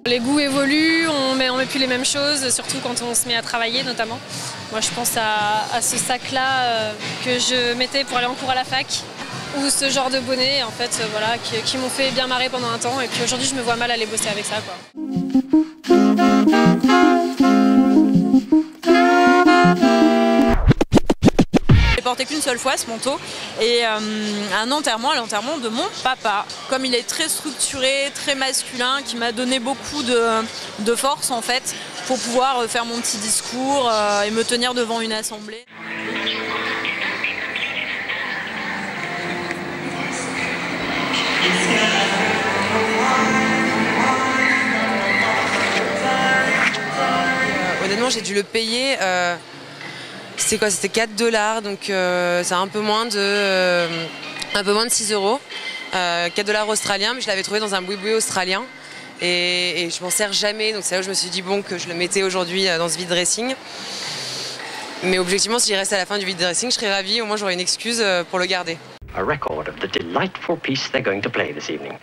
Les goûts évoluent, on met plus les mêmes choses, surtout quand on se met à travailler notamment. Moi je pense à ce sac-là que je mettais pour aller en cours à la fac, ou ce genre de bonnet en fait, voilà, qui m'ont fait bien marrer pendant un temps, et puis aujourd'hui je me vois mal aller bosser avec ça, quoi. J'ai porté qu'une seule fois ce manteau, et un enterrement, l'enterrement de mon papa. Comme il est très structuré, très masculin, qui m'a donné beaucoup de force en fait pour pouvoir faire mon petit discours et me tenir devant une assemblée. Honnêtement, j'ai dû le payer. C'était quoi? C'était 4 $, donc c'est un peu moins de 6 €. 4 $ australiens, mais je l'avais trouvé dans un boui-boui australien. Et je m'en sers jamais, donc c'est là où je me suis dit bon que je le mettais aujourd'hui dans ce vide dressing. Mais objectivement, si j'y reste à la fin du vide dressing, je serais ravie, au moins j'aurais une excuse pour le garder. A record of the delightful piece they're going to play this evening.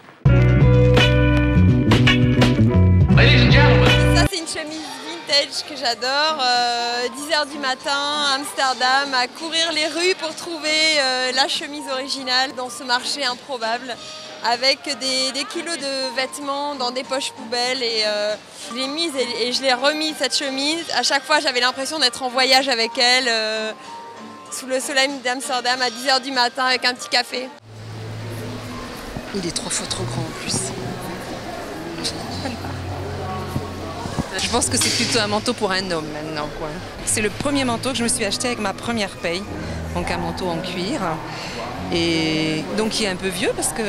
Ladies and gentlemen. Ça c'est une chemise vintage que j'adore, 10 h du matin à Amsterdam, à courir les rues pour trouver la chemise originale dans ce marché improbable, avec des kilos de vêtements dans des poches poubelles, et je l'ai mise et je l'ai remise cette chemise. À chaque fois j'avais l'impression d'être en voyage avec elle, sous le soleil d'Amsterdam à 10 h du matin avec un petit café. Il est 3 fois trop grand en plus. Je pense que c'est plutôt un manteau pour un homme maintenant, quoi. C'est le premier manteau que je me suis acheté avec ma première paye, donc un manteau en cuir. Et donc il est un peu vieux parce que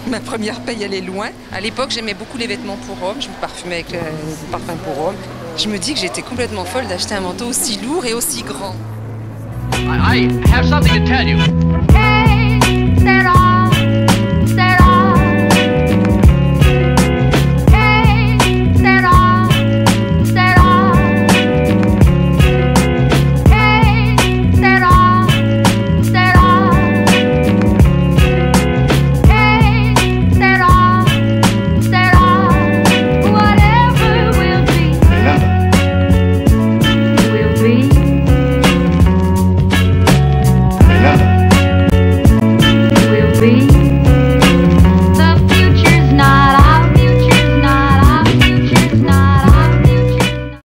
ma première paye elle est loin. À l'époque j'aimais beaucoup les vêtements pour hommes, je me parfumais avec le parfum pour hommes. Je me dis que j'étais complètement folle d'acheter un manteau aussi lourd et aussi grand. I have something to tell you. Hey, set off, set off.